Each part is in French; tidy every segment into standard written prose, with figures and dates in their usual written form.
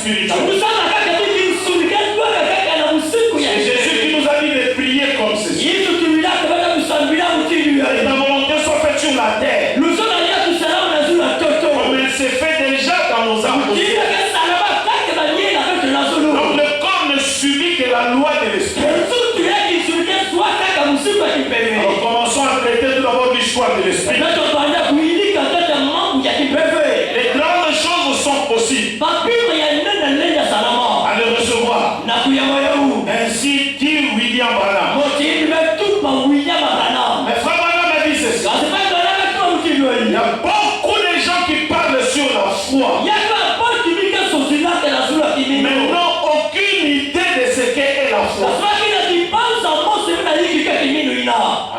spirituel. C'est Jésus qui nous a dit de prier comme ceci. Et ta volonté soit faite sur la terre. Comme elle s'est fait déjà dans nos âmes. Donc le corps ne subit que la loi de l'esprit. Alors commençons à traiter tout d'abord l'histoire de l'esprit. Les grandes choses sont possibles à le recevoir. Ainsi dit William Branham. Mais frère Branham a dit ceci. Il y a beaucoup de gens qui parlent sur la foi, mais n'ont aucune idée de ce qu'est la foi.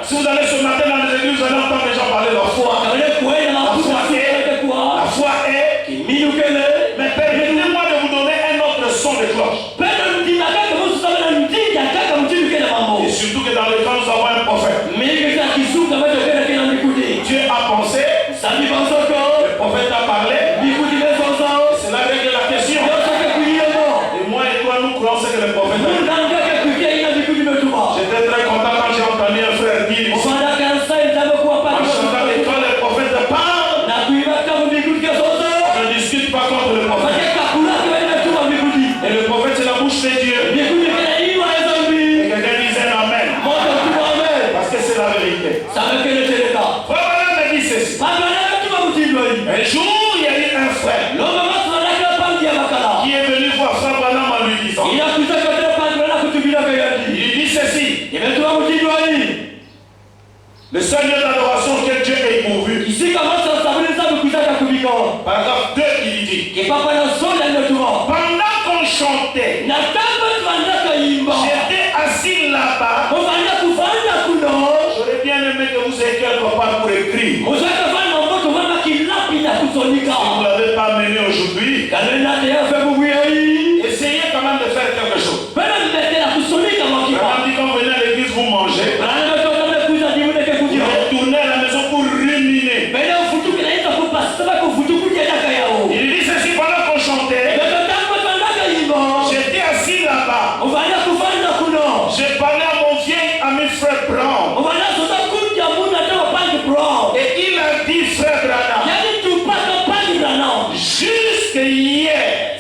Si vous allez ce matin dans les églises, vous allez entendre les gens parler de la foi. La foi est. Mais permettez-moi de vous donner un autre son de cloche. Et surtout que dans le temps, nous avons un prophète. Dieu a pensé, le prophète a parlé, cela règle la question. Et moi et toi, nous croyons ce que le prophète a dit. J'étais très content quand j'ai entendu un frère dire en chantant que quand le prophète parle, on ne discute pas contre le prophète. Et le prophète, c'est la bouche de Dieu. Et quelqu'un disait amen. Parce que c'est la vérité. Frère Branham me dit ceci. Un jour, il y a eu un frère qui est venu voir frère Branham en lui disant, il dit ceci. Le seul lieu d'adoration que Dieu ait pourvu. Paragraphe 2, il dit, pendant qu'on chantait, j'étais assis là-bas. J'aurais bien aimé que vous ayez quelque part pour écrire. Si vous ne l'avez pas mené aujourd'hui, essayez quand même de faire quelque chose. Quand vous venez à l'église, vous mangez. Vous retournez à la maison pour ruminer. Il dit ceci pendant qu'on chantait. J'étais assis là-bas. J'ai parlé à mon vieil ami frère Brown. Et il a dit frère Branham, jusque hier,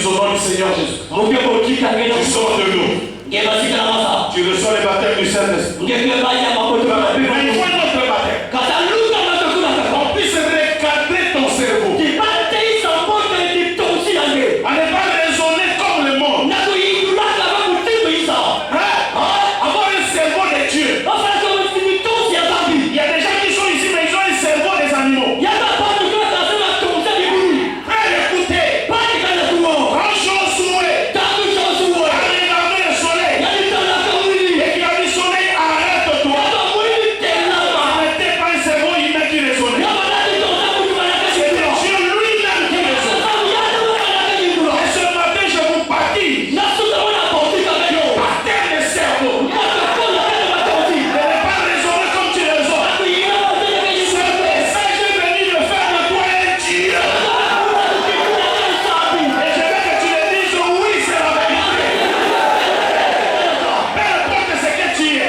baptise au nom du Seigneur Jésus. Tu sors de l'eau. Tu reçois le baptême du Saint-Esprit. Mais il faut un autre baptême. On puisse recadrer ton cerveau. À ne pas raisonner comme le monde. Avoir un cerveau de Dieu. Il y a des gens qui sont ici, mais ils ont un cerveau des animaux. Frère, écoutez. Quand Josué a regardé le soleil et qu'il a dit soleil, arrête-toi. Ce n'était pas un cerveau humain qui raisonnait. C'était Dieu lui-même qui raisonnait. Et ce matin, je vous baptise. Baptême de cerveau. Ne pas raisonner comme tu raisonnes. Ce message est venu de faire de toi un Dieu. Et je veux que tu le dises, oui, c'est la vérité. Peu importe ce que tu es.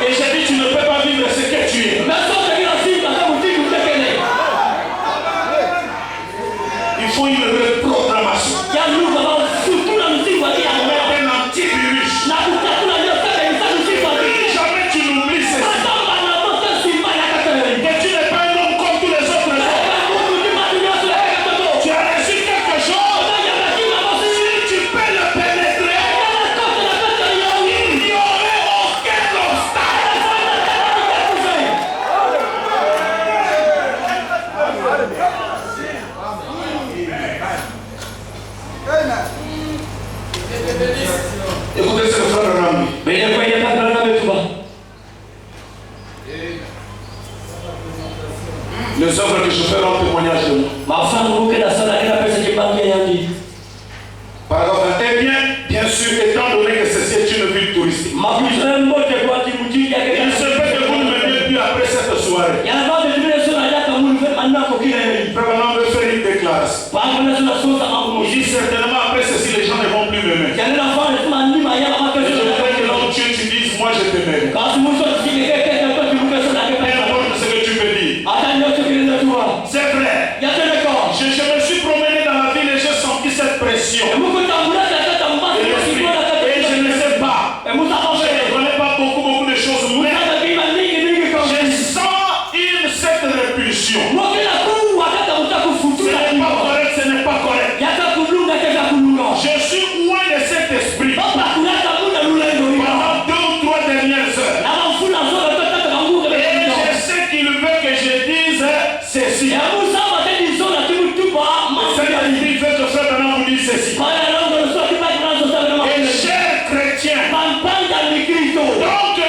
Et j'ai dit, tu ne peux pas vivre ce que tu es. Il faut une reprogrammation. Mettre un antivirus. Jamais tu n'oublies ceci. Que tu n'es pas un homme comme tous les autres hommes. Tu as reçu quelque chose. Si tu peux le pénétrer, il n'y aurait aucun obstacle. Écoutez ce frère Rami. Les œuvres que je fais rendent témoignage de moi. Paragraphe 21. Bien sûr, étant donné que ceci est une ville touristique, il se peut que vous ne m'aimiez plus après cette soirée. Frère Rami veut faire une déclaration. Il dit certainement après ceci, les gens ne vont plus m'aimer. Je voudrais que là où tu dises, moi je t'aimerai. Peu importe ce que tu peux dire. C'est vrai. Je me suis promené dans la ville et j'ai senti cette pression. Et je ne sais pas. Je ne connais pas beaucoup de choses. Mais je sens cette répulsion. Ce n'est pas correct. Je suis loin de cet esprit. Pendant 2 ou 3 dernières heures. Et je sais qu'il veut que je dise ceci. Il veut que frère Branham vous dise ceci. Et chers chrétiens, donc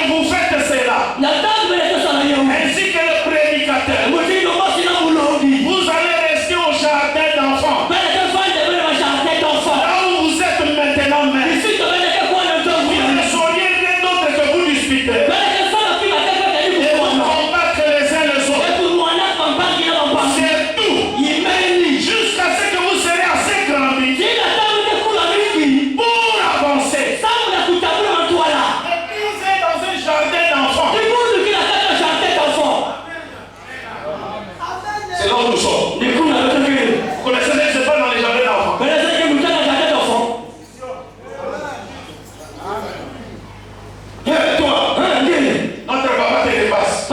vous faites cela, ainsi que le prédicateur, vous allez rester au jardin d'enfants. Là où vous êtes maintenant même. Vous ne soyez rien d'autre que vous disputez. Et vous combattre les uns les autres. C'est tout. Jusqu'à ce que vous serez assez grandi pour avancer. Épousez dans un jardin d'enfants. C'est là où nous sommes. Vous connaissez, je ne sais pas dans les jardins d'enfants. Hey, toi, notre papa te dépasse.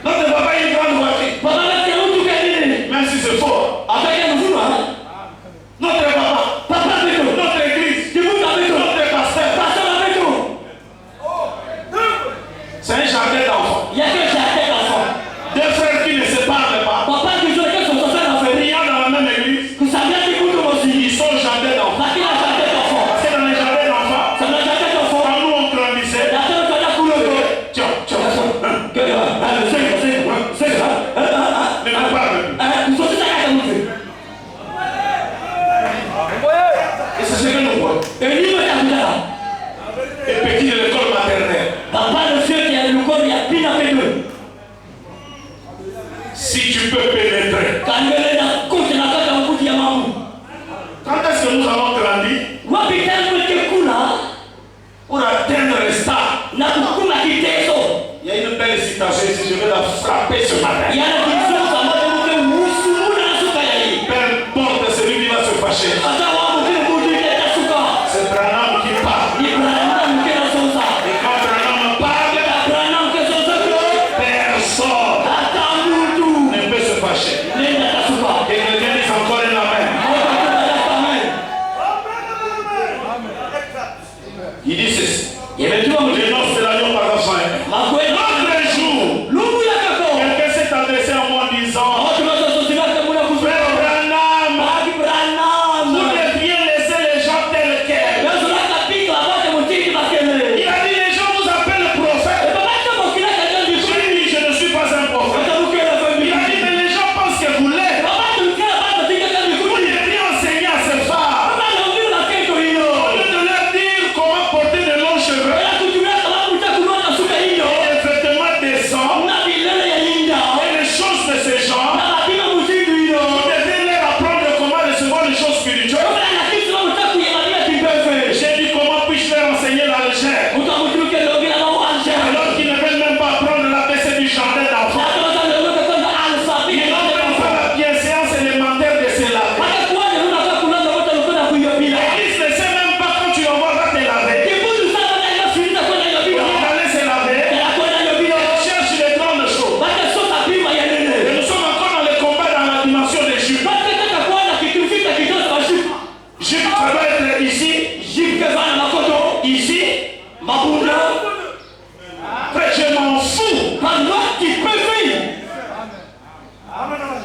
Notre papa a une grande voiture. Même si c'est faux. Notre papa, notre église, notre pasteur. C'est un jardin d'enfants. Deux frères qui ne se parlent pas. Priant dans la même église. Ils sont au jardin d'enfants. C'est dans les jardins d'enfants. Quand nous on grandissait. Tiens. Ne me parle plus. Et c'est ce que nous voyons. Et petit de l'école maternelle. Si tu peux pénétrer. Quand est-ce que nous avons grandi pour atteindre le stade? Il y a une belle citation ici, je vais la frapper ce matin.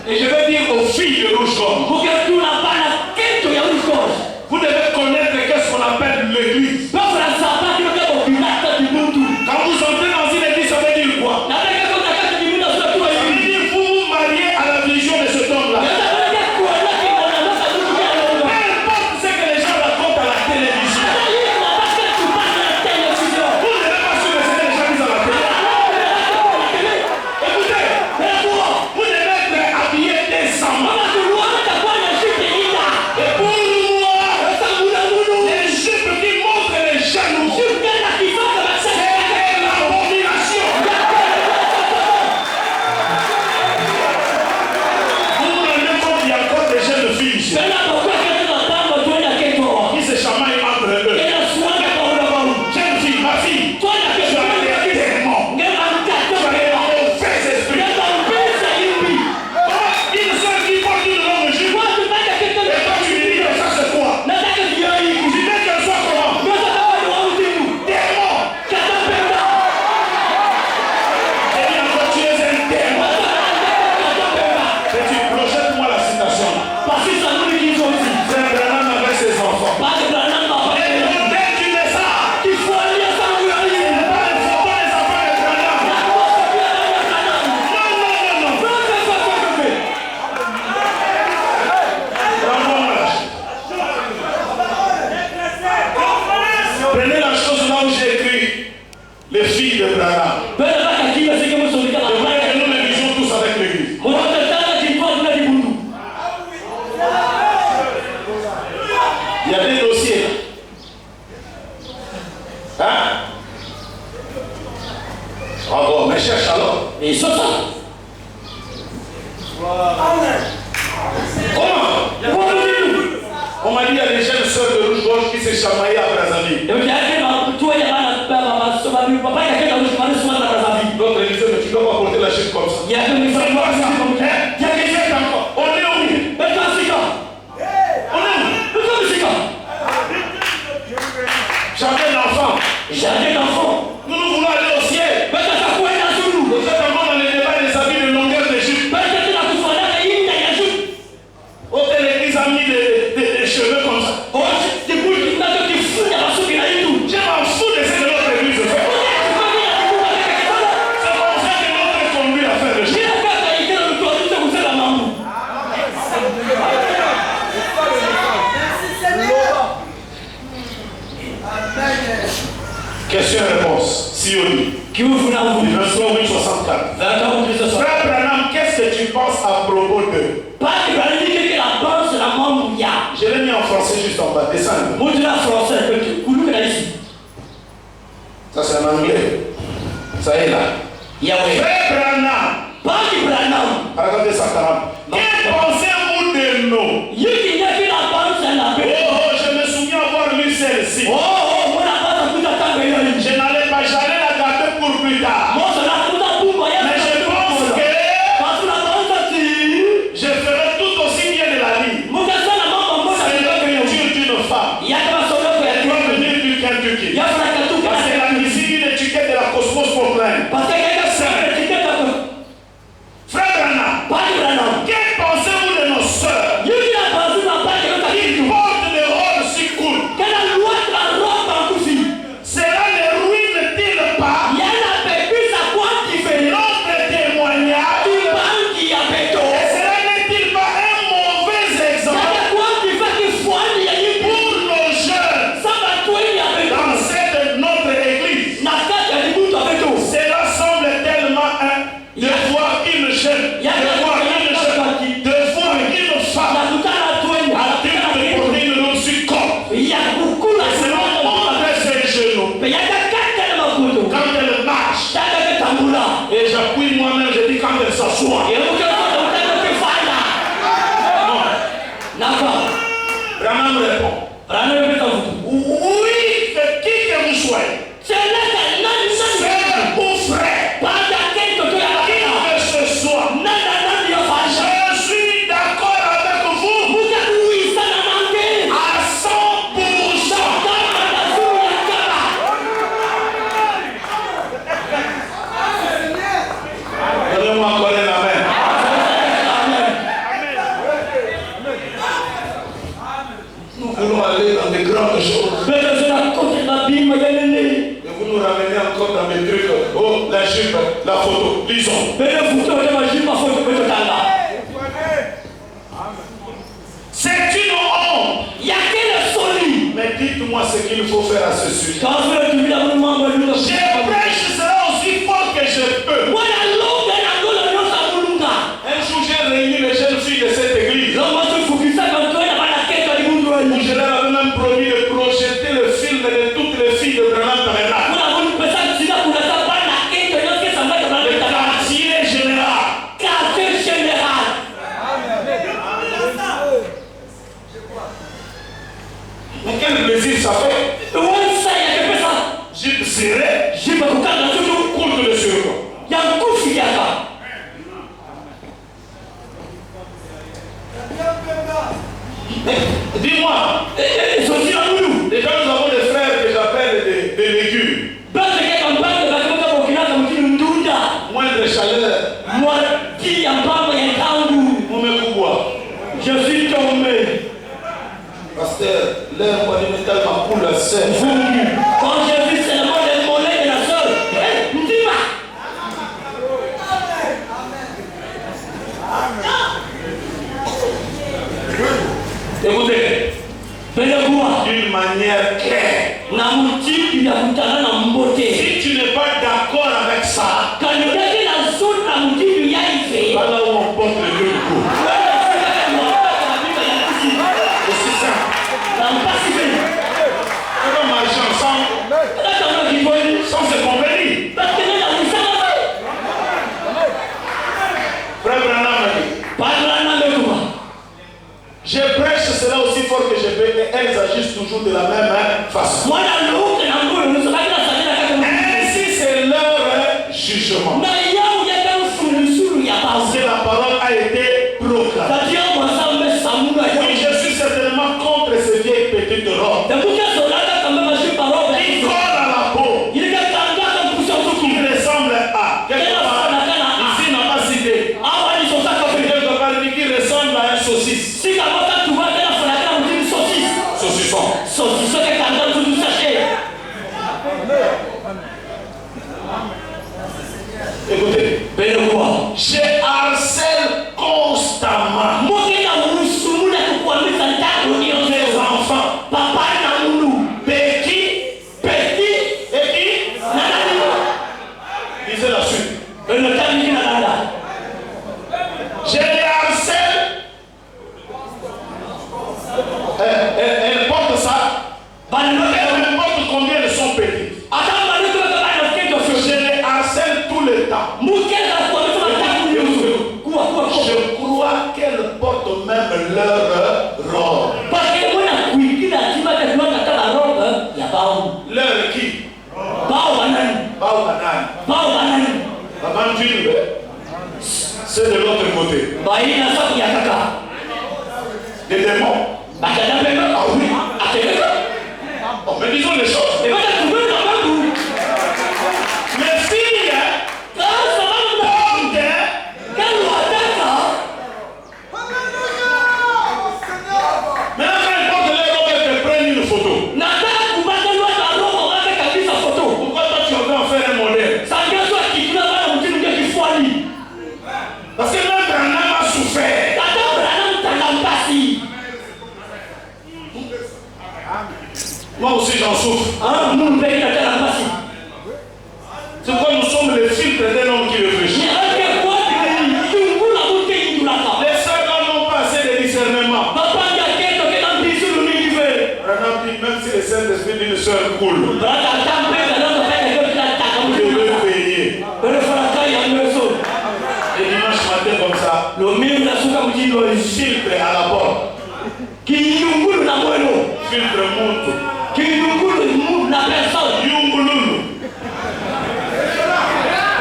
Et je veux dire aux filles de rouge-gorge. Vous devez connaître qu'est-ce qu'on appelle l'église. Quand vous entrez dans une église, ça veut dire quoi? Ça veut dire vous vous mariez à la vision de cet homme-là. Peu importe ce que les gens racontent à la télévision. Vous n'avez pas su ce que les gens disent à la télé. Écoutez, vous devez être habillé décemment. Et pour les jupes qui montrent les genoux, c'est l'abomination. Vous vous rendez compte qu'il y a encore des jeunes filles ici qui se chamaillent entre eux. Jeune fille, ma fille, tu as des démons, tu as des mauvais esprits. Une seule qui porte une longue jupe, et toi tu lui dis que ça c'est quoi? Tu dis qu'elle soit comment? Démon. Et bien encore tu es un démon. Et tu projettes-moi la citation là. Frère Branham avec ses enfants. Et dès que tu mets ça, il n'est pas les photos des enfants de Branham. Non. Rends-moi la chose. Prenez la chose là où j'ai écrit les filles de Branham. Je voudrais que nous les lisions tous avec l'église. Il y a des dossiers. Hein? Bravo, mais cherche alors. Comment? On m'a dit qu'il y a des jeunes sœurs de rouge-gorge qui se chamaillaient à Brazzaville. D'autres ils disaient, mais tu ne dois pas porter la jupe comme ça. C'est quoi ça? Hein? Il y a des jeunes encore. On est où? J'avais l'enfant. Nous voulons aller au ciel. Vous êtes encore dans les débats des habits de longueur de jupe. Auquel l'église a mis des cheveux comme ça. Je m'en fous de ce que l'autre église fait. C'est comme ça que l'autre est conduit à faire le chien. Question-réponse. Si on dit. Verset 864. Frère Branham, qu'est-ce que tu penses à propos de? Je l'ai mis en français juste en bas. Descends. Ça c'est en anglais. Ça est là. Frère Branham. Regardez ça, que pensez-vous de nous? Oh, je me souviens avoir lu celle-ci. Je n'allais pas, j'allais la garder pour plus tard. Mais je pense que je ferai tout aussi bien de la vie. C'est la culture d'une femme. Elle doit venir du Kentucky. Parce qu'elle a ici une étiquette de la Cosmos Populaire. Frère Branham, que pensez-vous de nos sœurs qui portent des robes si courtes? Cela ne ruine-t-il pas notre témoignage? Et cela n'est-il pas un mauvais exemple pour nos jeunes dans cette notre église? Cela semble tellement de voir une jeune, de voir une femme adulte de porter une robe sur corps. C'est le monde de ses genoux. Quand elle marche, et j'appuie moi-même, je dis quand elle s'assoit. Branham répond. Oui, de qui que vous soyez. Sœur ou frère. Qui que ce soit. Je suis d'accord avec vous à 100%. Donnez-moi encore la main. C'est une honte. Mais dites-moi ce qu'il faut faire à ce sujet. Je prêche cela aussi fort que je peux. Un jour, j'ai réuni les jeunes filles de cette église. Je leur avais même promis de projeter le film de toutes les filles de Branham Tabernacle. Le quartier général. Mais quel plaisir ça fait. Je serai contre le surnom. Dis-moi, déjà nous avons des frères que j'appelle des légumes. Moindre chaleur. Je suis tombé. Pasteur, l'air monumental m'a coulé la scène. Quand j'ai vu seulement les mollets de la soeur, dis-moi. Écoutez, d'une manière claire. Si tu n'es pas d'accord avec ça, voilà où on porte le deux coups. C'est si simple. On va marcher ensemble sans se convenir. Frère Branham m'a dit, je prêche cela aussi fort que je peux et elles agissent toujours de la même façon. Ainsi c'est leur jugement. Parce que la parole a été proclamée. Oui, je suis certainement contre ces vieilles petites robes. Qui collent à la peau. Qui ressemblent à quelque part. Ici, n'a pas cité. Quelque part, qui ressemble à un saucisse. Saucisson. Écoutez, je harcèle constamment les enfants. Petit. Lisez la suite. Je les harcèle. Elle porte ça. Elle me porte combien elles sont petites. Je les harcèle tout le temps. Je crois qu'elles portent même leur robe. Leur qui? Baobanan. La mandule, c'est de l'autre côté. Des démons. Ah oui. Oh, mais disons les choses. Les filles portent. Maintenant, quand elles portent les robes, elles te prennent une photo. Pourquoi toi tu veux en faire un modèle? Parce que même Branham a souffert. Moi aussi j'en souffre. C'est pourquoi nous sommes les filtres d'un homme qui réfléchit. Les sœurs n'ont pas assez de discernement. Branham dit même si le Saint-Esprit d'une sœur coule, je veux payer. Et dimanche matin comme ça, filtre à la porte. Filtre monte. Yungululu.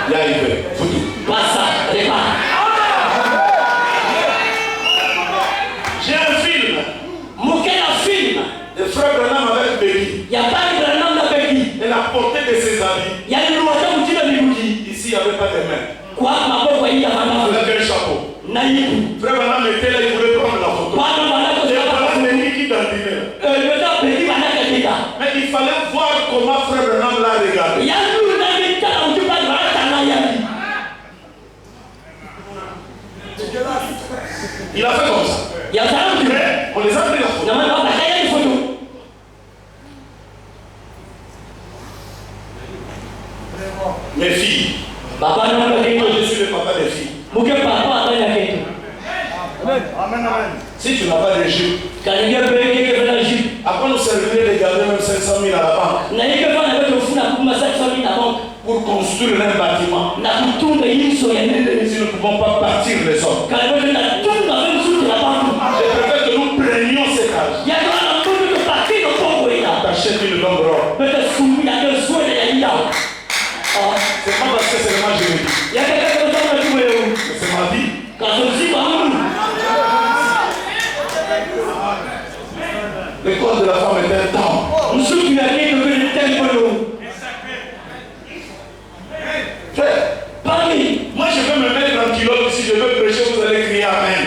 Il arrive. J'ai un film. Le frère Branham avec Becky. Elle a porté de ses habits. Ici, il n'y avait pas de main. Il avait un chapeau. Frère Branham était là, il voulait prendre la photo. Mais il fallait voir comment frère Il a fait comme ça. Mais on les a pris la photo. Mes filles. Je suis le papa des filles. Amen. Si tu n'as pas de jupe, après nous servirait de garder même 500 000 à la banque pour construire un bâtiment. Si nous ne pouvons pas partir les hommes, je préfère que nous prenions cet âge. T'achètes une longue robe. C'est pas parce que c'est moi je le dis. C'est ma vie. Le corps de la femme est un temple. Moi je peux me mettre en culotte si je veux prêcher, vous allez crier Amen.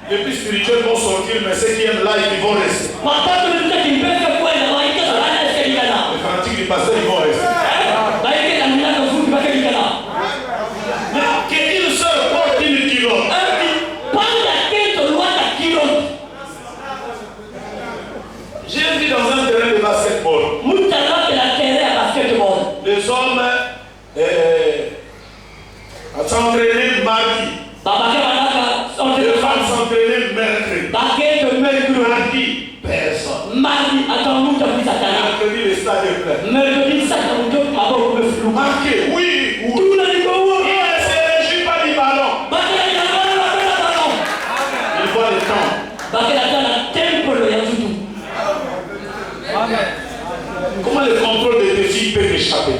Les plus spirituels vont sortir, mais ceux qui aiment là, ils vont rester. Les fanatiques du pasteur, ils vont rester. Qu'une seule porte une culotte. J'ai vu dans un terrain de basketball. Les hommes s'entraînaient mardi. Les femmes s'entraînaient mercredi. Mardi, personne. Mercredi, le stade est plein. Marqué, oui. Il ne se réjouit pas du ballon. Il voit le temps. Comment le contrôle des défis peut m'échapper?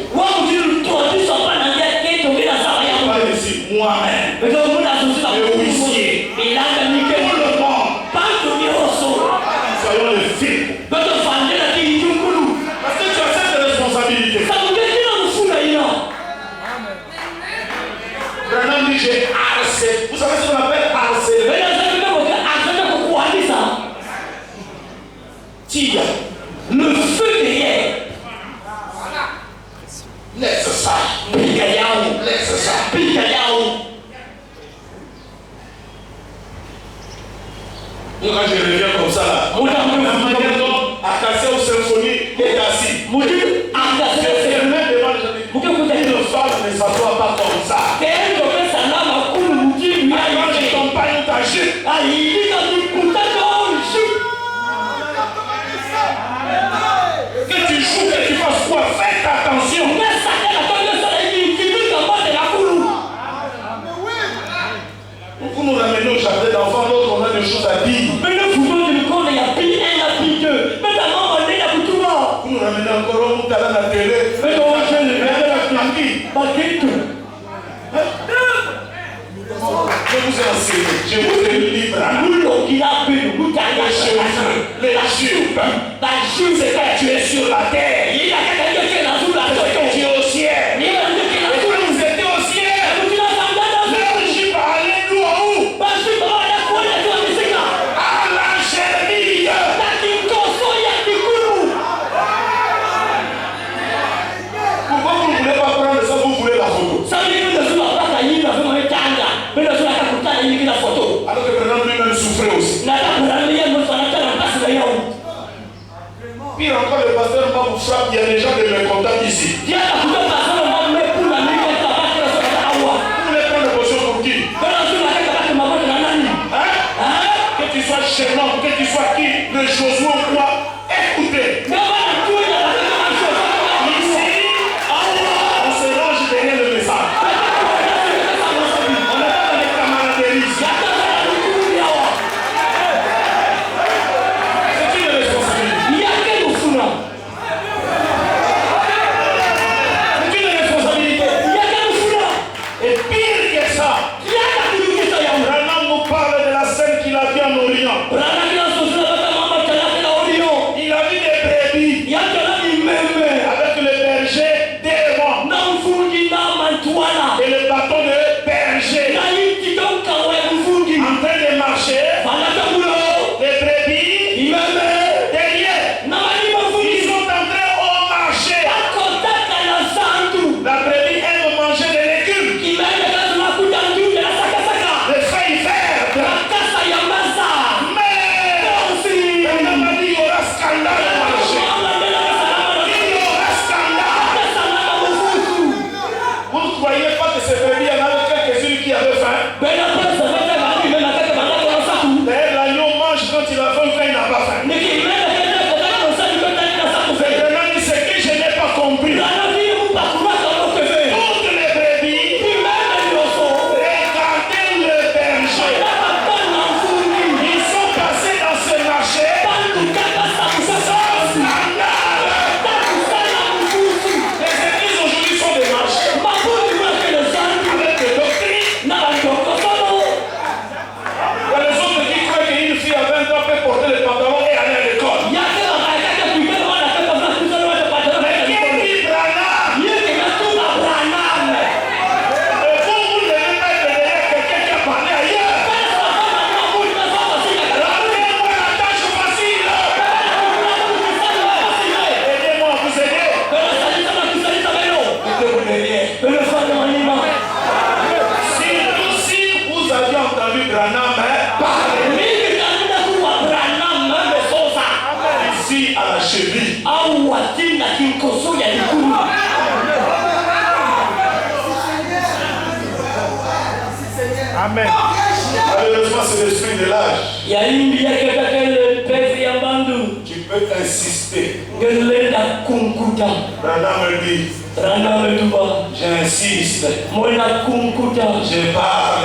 Pas ici, moi-même. Le huissier. Tout le monde. Soyons les filles. Parce que tu as cette responsabilité. Branham dit j'ai harcelé. Vous savez ce qu'on appelle harceler? Tia. Le feu derrière. Laisse ça. Laisse ça. Moi, quand je reviens comme ça, là, la manière dont à casser aux symphonies est assis. Je fermais devant les gens. Une femme ne s'assoit pas comme ça. Quand je t'accompagne ta jupe. Que tu joues, que tu fasses quoi? Faites attention. Vous nous ramenez au jardin d'enfants, d'autres on a des choses à dire. Vous nous ramenez encore au talent à la télé. Je vous ai enseigné, je vous ai libre. Les jupes, c'est quand tu es sur la terre. Tu es au ciel. Vous étiez au ciel. Le jupe allait nous où? À la chérille. Pourquoi vous ne voulez pas prendre ça? Vous voulez la photo? Alors que Branham lui-même souffrait aussi. Pire encore, le pasteur va vous frapper, il y a des gens de mes contacts ici. Vous voulez prendre la potion pour qui? Que tu sois chez l'homme, que tu sois qui, le Josué ou quoi, écoutez. Ici, on se range derrière le message. On n'est pas dans les camaraderies. C'est une responsabilité. Amen. Malheureusement, c'est l'esprit de l'âge. Tu peux insister. Brandon me dit, j'insiste. Je parle.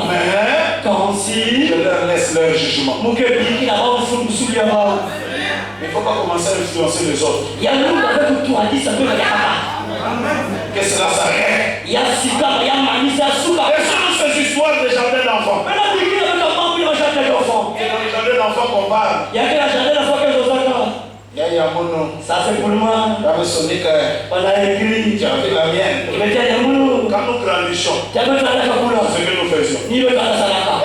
Mais je leur laisse leur jugement. Il ne faut pas commencer à influencer les autres. Que cela s'arrête. Et sur ces histoires de jardin d'enfants. C'est dans le jardin d'enfants qu'on parle. Ça c'est pour moi. On a écrit. Tu as fait la mienne. Quand nous grandissions, c'est ce que nous faisions.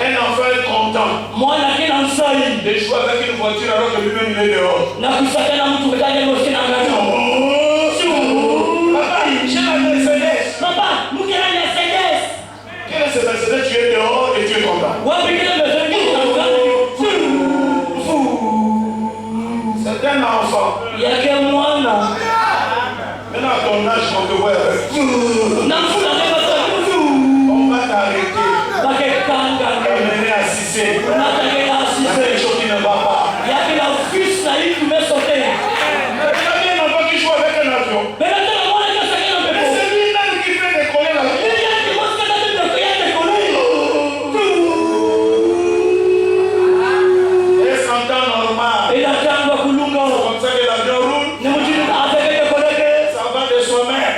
Un enfant est content de jouer avec une voiture alors que lui-même il est dehors. Papa, j'ai la Mercedes. Quelle est cette Mercedes? Tu es dehors et tu es content. C'est un enfant. Maintenant à ton âge, on te voit avec. On va t'arrêter. T'amener à Cissé. Il y a quelque chose qui ne va pas. Il y a un enfant qui joue avec un avion. Mais c'est lui-même qui fait décoller l'avion. Et c'est en temps normal. C'est comme ça que l'avion roule. Ça va de soi-même.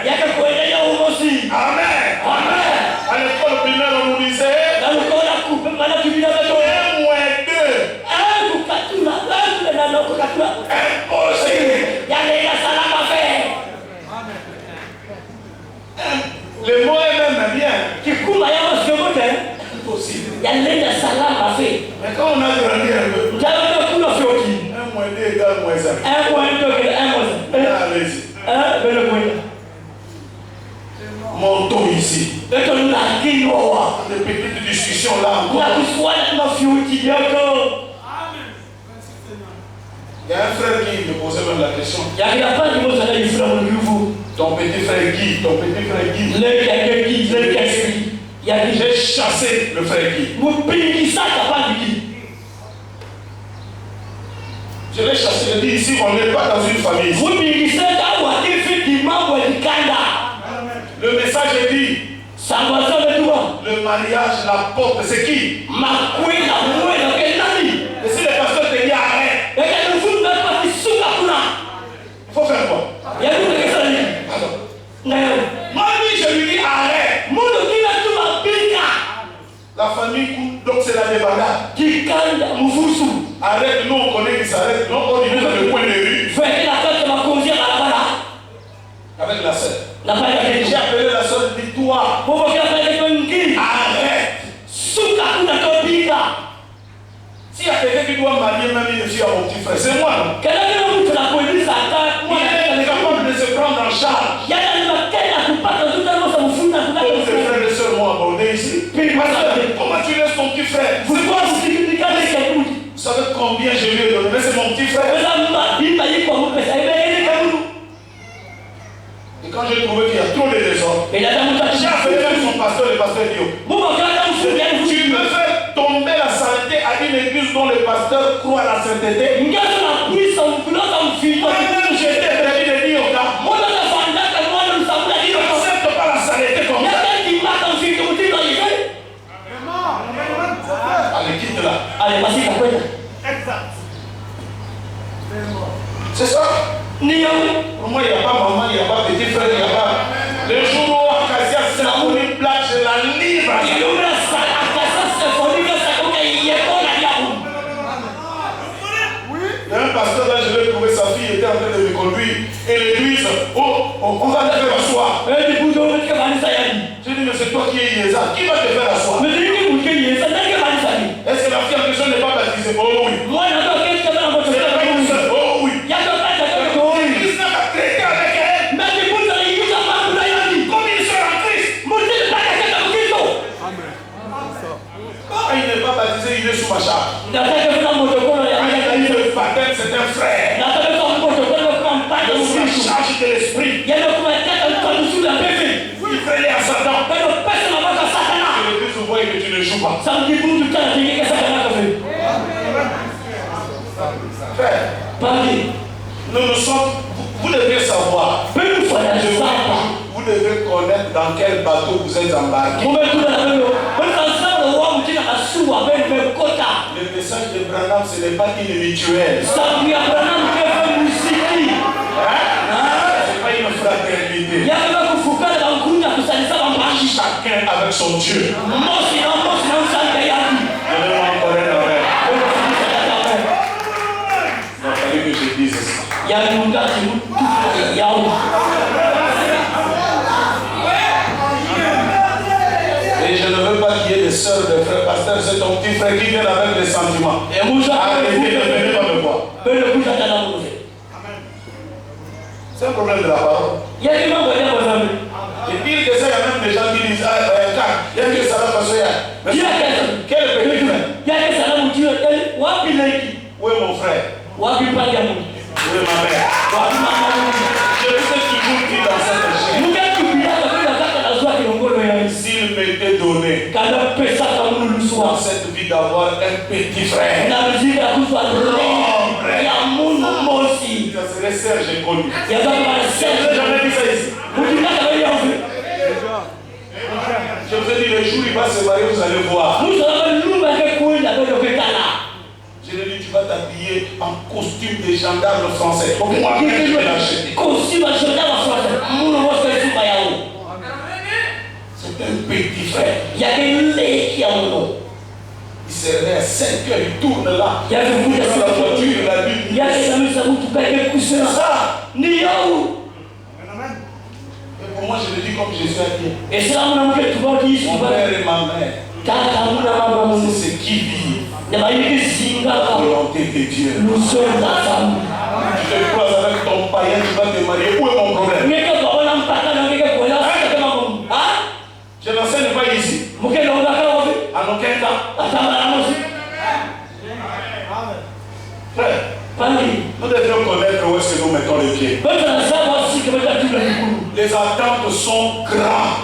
Amen. À l'école primaire, on nous disait 1 moins 2. Impossible. Le mot est même bien. Impossible. Mais quand on a grandi un peu, 1 moins 2 égale moins 1. Allez-y. Montons ici. Des petites discussions là encore. Il y a un frère qui me posait même la question. Ton petit frère Guy. J'ai chassé le frère Guy. Je l'ai chassé. Je dis ici, on n'est pas dans une famille. Le message est dit. Le mariage, la porte, c'est qui? Et si le pasteur te dit arrête, il faut faire quoi? Moi, je lui dis arrête. La famille coûte, donc c'est la débandade. Arrête, nous on connaît qui s'arrête. Non, on dit dans le coin de rue. Avec la sœur. J'ai appelé la sœur, dis-toi. Arrête. S'il y a quelqu'un qui doit marier même une fille à mon petit frère, c'est moi. Il est capable de se prendre en charge. Tous les frères et sœurs m'ont abordé ici. Comment tu laisses ton petit frère? Vous savez combien je lui ai donné? Mais c'est mon petit frère. Et quand j'ai trouvé qu'il y a trop de désordre, j'ai appelé même son pasteur, le pasteur Dio. Tu peux faire tomber la sainteté à une église dont le pasteur croit à la sainteté. Moi-même j'étais permis de dire au gars, n'accepte pas la sainteté comme ça. Allez, quitte-la. C'est ça. Pour moi, il n'y a pas maman, il n'y a pas petit frère, il n'y a pas. Le jour où Acacia Symphonie Black, je la livre. Il y a un pasteur là, je l'ai trouvé, sa fille était en train de me conduire. Et l'église, on va te faire asseoir. J'ai dit, mais c'est toi qui es Yéza. Qui va te faire asseoir? Est-ce que la fille en question n'est pas baptisée? Oh oui. Oh oui. L'église n'a pas traité avec elle. Comme il sera en Christ. Ah, il n'est pas baptisé, il est sous ma charge. Le baptême, c'est un frère. Sous la charge de l'esprit. Il fait à Satan. toi. Samedi pour tout le temps, tu es ça qu'on a fait. Frère, nous sommes. Vous devez savoir. Vous devez connaître dans quel bateau vous êtes embarqué. Le message de Branham, ce n'est pas une rituel. Ce n'est pas une fraternité. Chacun avec son Dieu. Il a fallu que je dise ça. Et je ne veux pas qu'il y ait des sœurs, des frères, pasteur, c'est ton petit frère qui vient avec des sentiments. Arrêtez de venir pas me voir. C'est un problème de la parole. Et pire que ça, il y a même des gens qui disent, il y a que ça là parce qu'il y a. Quel petit frère? Où est mon frère? Où est ma mère? Je vous ai toujours dit dans cette chaîne. S'il m'était donné dans cette vie d'avoir un petit frère, ça serait Serge connu. Je n'ai jamais dit ça ici. Je vous ai dit, le jour où il va se marier, vous allez voir. Je lui ai dit, tu vas t'habiller en costume de gendarme français. Moi-même, je vais l'acheter. C'est un petit frère. Il se réveille à 5 heures, il tourne là. Il prend la voiture, il habite. C'est ça. Et pour moi, je le dis comme je suis habillé. Mon père et ma mère, c'est ce qui vit. La volonté de Dieu. Nous sommes la famille. Tu te croises avec ton païen, tu vas te marier. Où est mon problème? Je n'enseigne pas ici. En aucun cas. Frère, nous devons connaître où est-ce que nous mettons les pieds. Les attentes sont grandes.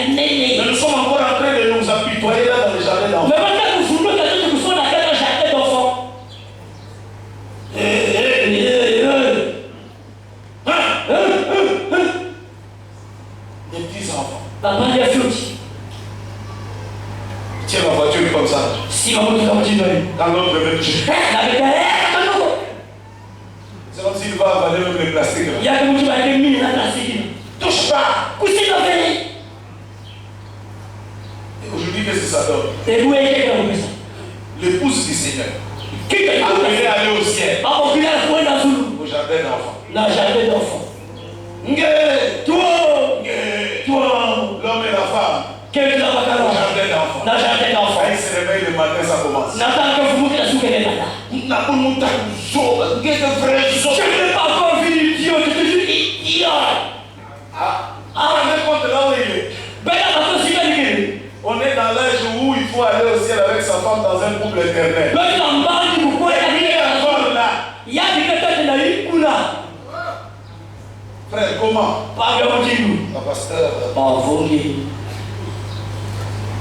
Mais nous sommes encore en train de nous apitoyer là dans les jardins d'enfants. Des petits enfants. Tiens ma voiture comme ça. Quand l'autre veut me toucher. C'est comme s'il va avaler même les plastiques. Touche pas. Et aujourd'hui, qu'est-ce que ça donne? L'épouse du Seigneur. Appelée à aller au ciel. Au jardin d'enfants. Toi, l'homme et la femme. Au jardin d'enfants. Quand il se réveille le matin, ça commence. Je n'ai pas encore vu l'idiot, je te jure, idiot. Compte là où il est. On est dans l'âge où il faut aller au ciel avec sa femme dans un couple éternel. Il est encore là. Frère, comment? Pasteur,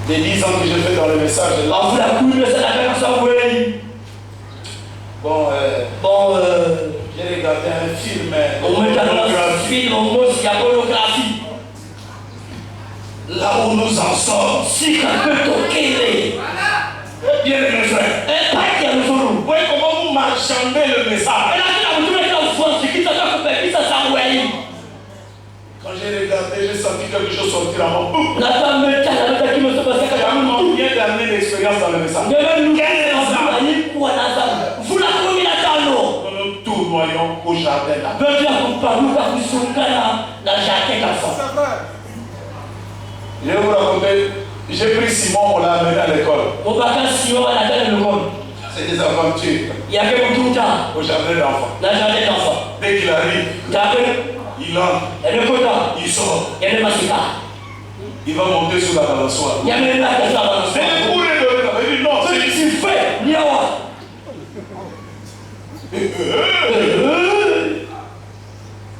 des 10 ans que je fais dans le message là. Bon, j'ai regardé un film. Là où nous en sommes. Bien mes frères. Vous voyez comment vous marchandez le message. Quand j'ai regardé, j'ai senti quelque chose sortir à mon bout. J'ai combien d'années d'expérience dans le message? Nous tournoyons au jardin là. Je vais vous raconter, j'ai pris Simon, on l'a amené à l'école. C'est des aventures. Au jardin d'enfants. Dès qu'il arrive, il entre, il sort. Il va monter sur la balançoire. C'est le courrier de lui. Non, c'est ici fait.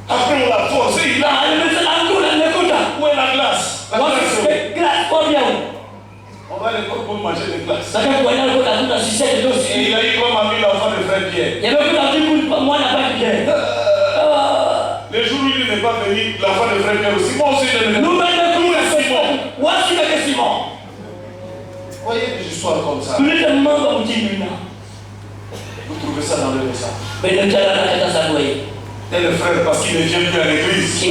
Après on l'a forcé, il a. Où est la glace? va à l'école pour manger des glaces. Et Et il a eu comme ami l'enfant de frère Pierre. Le jour où il n'est pas venu, l'enfant de frère Pierre aussi. Moi aussi, je ne Nous mettons Nous les Simon. Simon. Vous voyez des histoires comme ça. Vous trouvez ça dans le message. Tel le frère parce qu'il ne vient plus à l'église.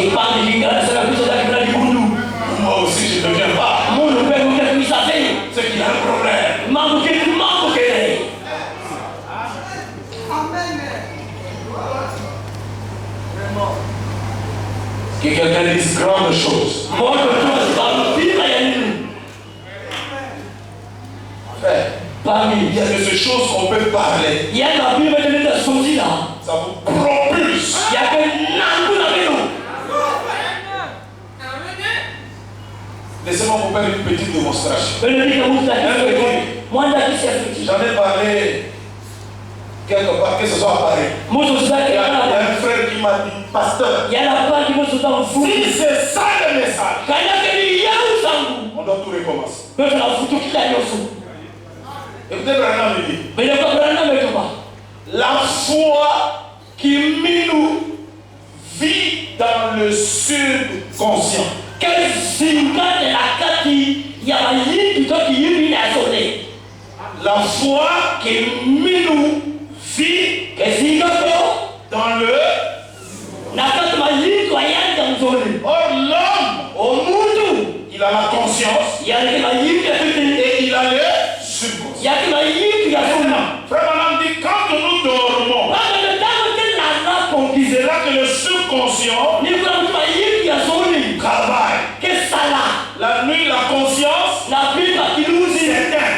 Moi aussi, je ne viens pas. C'est qu'il a un problème. Que quelqu'un dise grande chose. Il y a de ces choses qu'on peut parler. Ça vous propulse. Laissez-moi vous faire une petite démonstration. J'en ai parlé quelque part, que ce soit à Paris. Il y a un frère qui m'a dit, pasteur, si c'est ça le message, on doit tout recommencer. Et peut-être Branham me dit, la foi qui nous vit dans le subconscient. La foi qui nous vit dans le. Or l'homme, il a la conscience et il a le subconscient. Frère Branham dit, quand nous dormons, c'est là que le subconscient travaille. La nuit, la conscience s'éteint.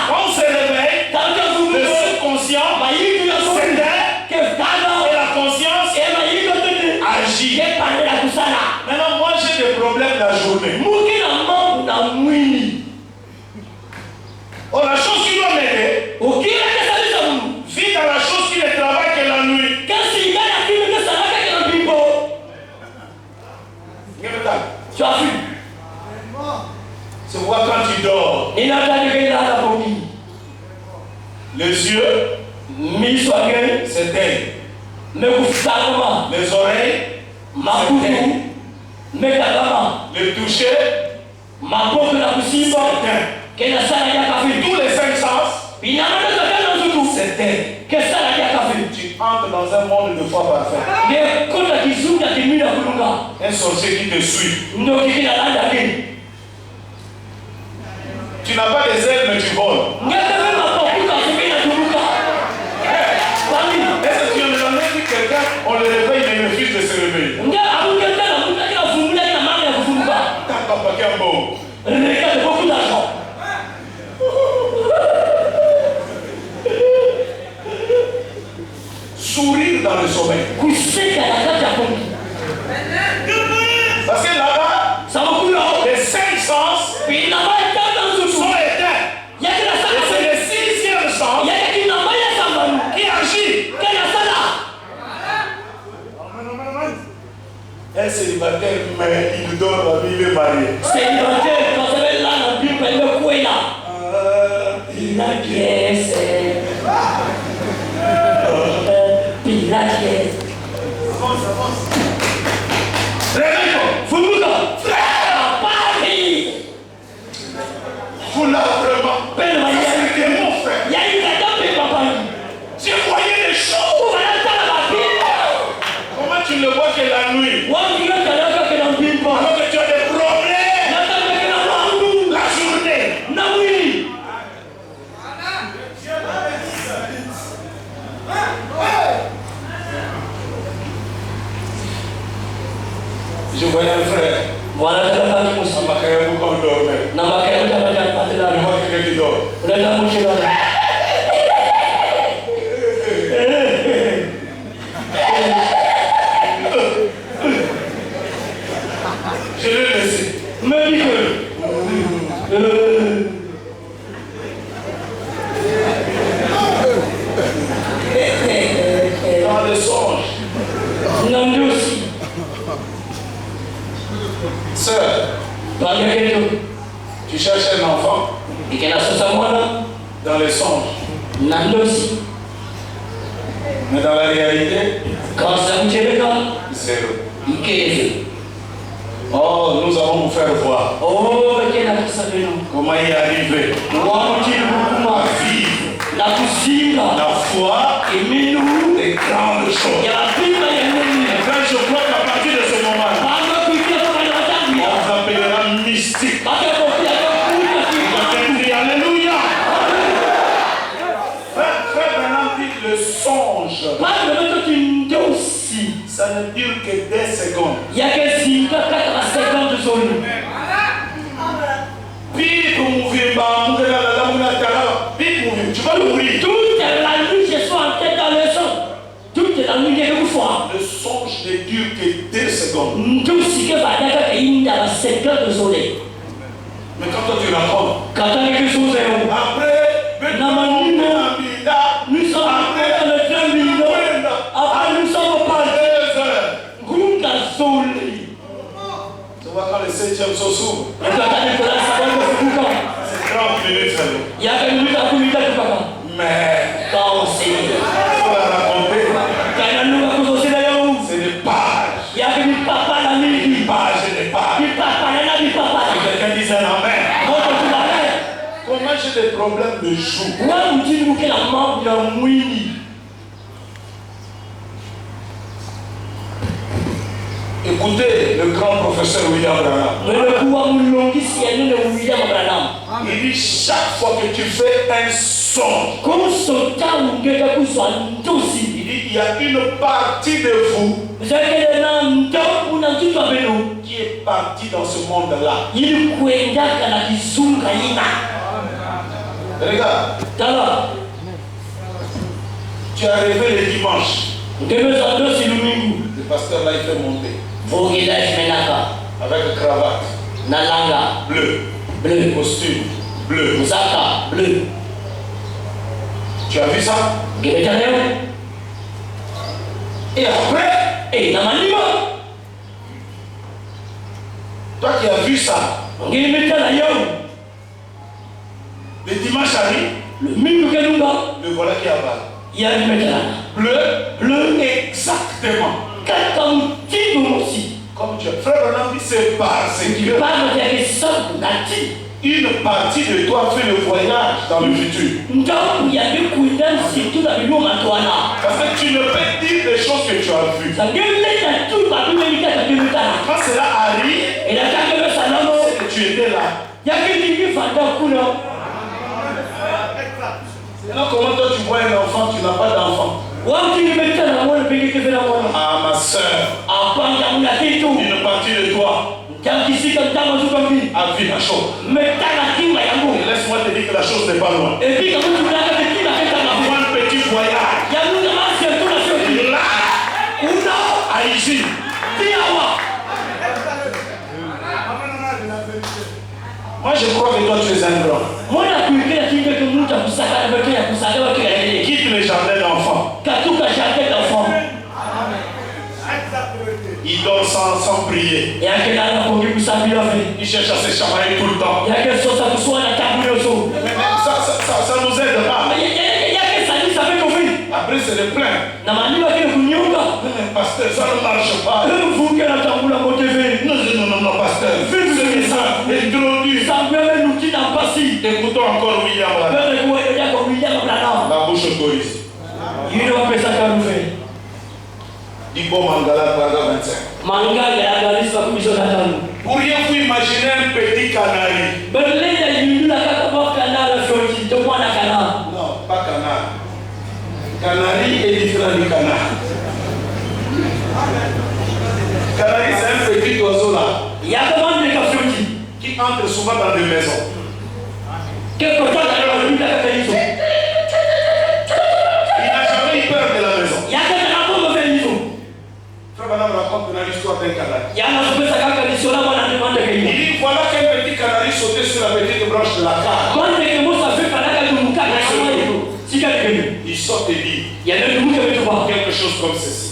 Quand on se réveille, le subconscient s'éteint et la conscience agit. Maintenant, moi j'ai des problèmes la journée. Oh, la chose qui doit m'aider vit dans la chose qui ne travaille que la nuit. Tu as vu? C'est pourquoi quand tu dors, les yeux s'éteignent, les oreilles s'éteignent, le toucher s'éteint. Tous les cinq sens s'éteignent. Tu entres dans un monde de foi parfait. Un sorcier qui te suit. Tu n'as pas des ailes, mais tu voles. Est-ce que tu as jamais vu quelqu'un, on le réveille, mais il refuse de se réveiller? T'as pas qu'un mot. Beaucoup d'argent. Sourire dans le sommeil. Parce que là-bas, les cinq sens sont éteints. Et c'est le sixième sens qui agit. Un célibataire, mais il dort, il est marié. Vous là vraiment. C'était mon frère. Tu voyais les choses. Comment tu ne le vois que la nuit? Alors que tu as des problèmes la journée. Je voyais un frère. Voilà, On dormait. Je vois quelqu'un qui dort. Je l'ai laissé. Dans le songe. Sœur, Tu cherches un enfant dans les songes. Mais dans la réalité, zéro. Oh, nous allons vous faire voir comment y arriver à vivre la foi et des grandes choses. Et quand je crois qu'à partir de ce moment, on vous appellera mystique. Alléluia. Frère Branham dit le songe. Ça ne dure que des secondes. Tu vas mourir. Toute la nuit, je suis en tête dans le son. Toute la nuit, il y a une fois. Le songe ne dure que 2 secondes. Mais quand toi tu racontes, après, nous sommes après le 2 millions. Après, nous sommes au pas 2 heures. Tu vois quand le 7e se s'ouvre. C'est 30 minutes seulement. Mais quand c'est il faut la raconter. C'est des pages. Pages et des pages. Quelqu'un disait amen. Comment j'ai des problèmes de joue? Écoutez le grand professeur William Branham. Il dit chaque fois que tu fais un son, il dit il y a une partie de vous qui est partie dans ce monde-là. Regarde, tu as rêvé le dimanche. Le pasteur là il fait monter avec cravate bleu, costume bleu. Tu as vu ça? Et après, toi qui as vu ça, le dimanche arrive, le voilà qui avale. Bleu exactement. Comme tu as frère Branham dit, c'est parce que une partie de toi fait le voyage dans le futur. Parce que tu ne peux dire des choses que tu as vues. Quand cela arrive, c'est que tu étais là. Maintenant, comment toi tu vois un enfant, tu n'as pas d'enfant? Ah ma soeur, une partie de toi a vu la chose. Laisse-moi te dire que la chose n'est pas loin. Un petit voyage. Là, à ici. Moi je crois que toi tu es un grand. Quitte le jardin d'enfants. Il dort sans prier. Il cherche à se chamailler tout le temps. Ça nous aide pas. Après c'est le plein. Pasteur, ça ne marche pas. Non, pasteur. C'est ça. Introduit. Écoutons encore William. La bouche autorise. Ibo Mangala, paragraphe 25. Pourriez-vous imaginer un petit canari? Non, pas canard. Canari est différent du canard. Canari, c'est un petit oiseau là qui entre souvent dans des maisons. Il n'a jamais eu peur de la maison. Frère Madame raconte l'histoire d'un canari. Il dit voilà qu'un petit canari sautait sur la petite branche de la carte. Il sort et dit quelque chose comme ceci.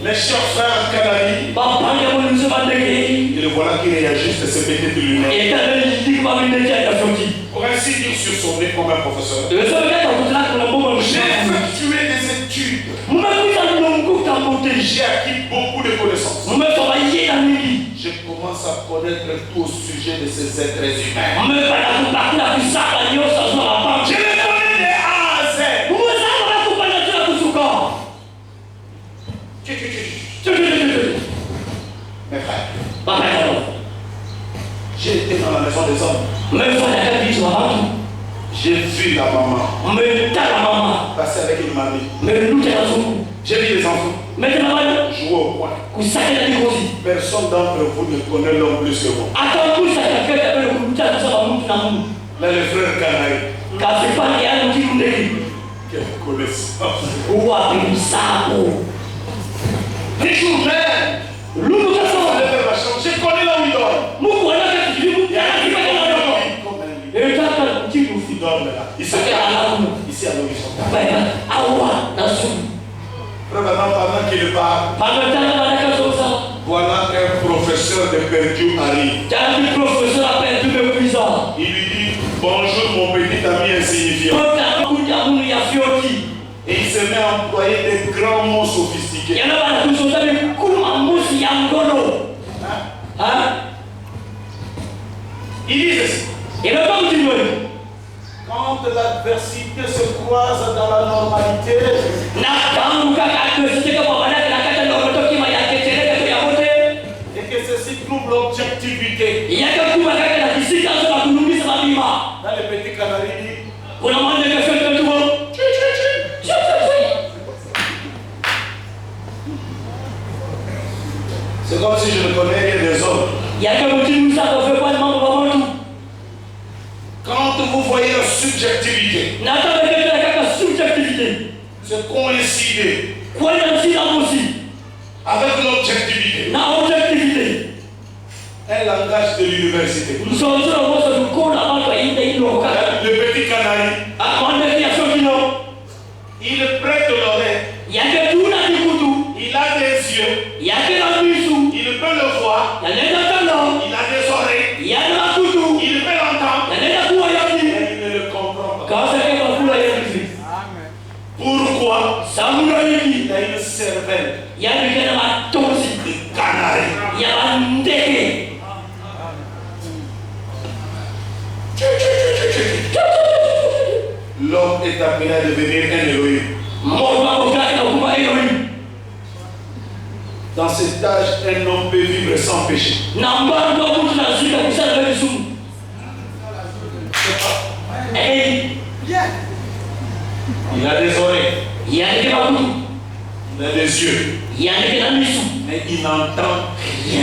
Les chers frères canari, il le voilà qu'il réagisse, c'est peut-être lui-même. Et quand il dit qu'il va venir dire à son dit. Pour ainsi dire sur son nez comme un professeur. Le seul gars qui a là pour le moment, J'ai effectué des études. J'ai acquis beaucoup de connaissances. Je commence à connaître tout au sujet de ces êtres humains. Je les connais de A à Z. Mes frères, j'ai été dans la maison des hommes. J'ai vu la maman passer avec une mamie. J'ai vu les enfants jouer au coin. Personne d'entre vous ne connaît l'homme plus que moi. Là, le frère Canaï. Quelle connaissance. Les jours même. Je connais là où il dort. Il dort là. Ici à l'horizon. Frère, pendant qu'il parle, voilà un professeur de perdu arrive. Il lui dit bonjour mon petit ami insignifiant. Et il se met à employer des grands mots sophistiqués. Il dit ceci. Quand l'adversité se croise dans la normalité, et que ceci trouble l'objectivité, dans les petits canaris, c'est comme si je ne connais rien des hommes. Quand vous voyez la subjectivité, c'est coïncider avec l'objectivité. Un langage de l'université. Le petit canari, il prête l'oreille. Il a des yeux. Il peut le voir. Il a des oreilles. Il peut l'entendre. Mais il ne le comprend pas. Pourquoi? Il a une cervelle de canari. L'homme est appelé à devenir un Elohim. Dans cet âge, un homme peut vivre sans péché. Il a des oreilles. Il a des yeux. Mais il n'entend rien.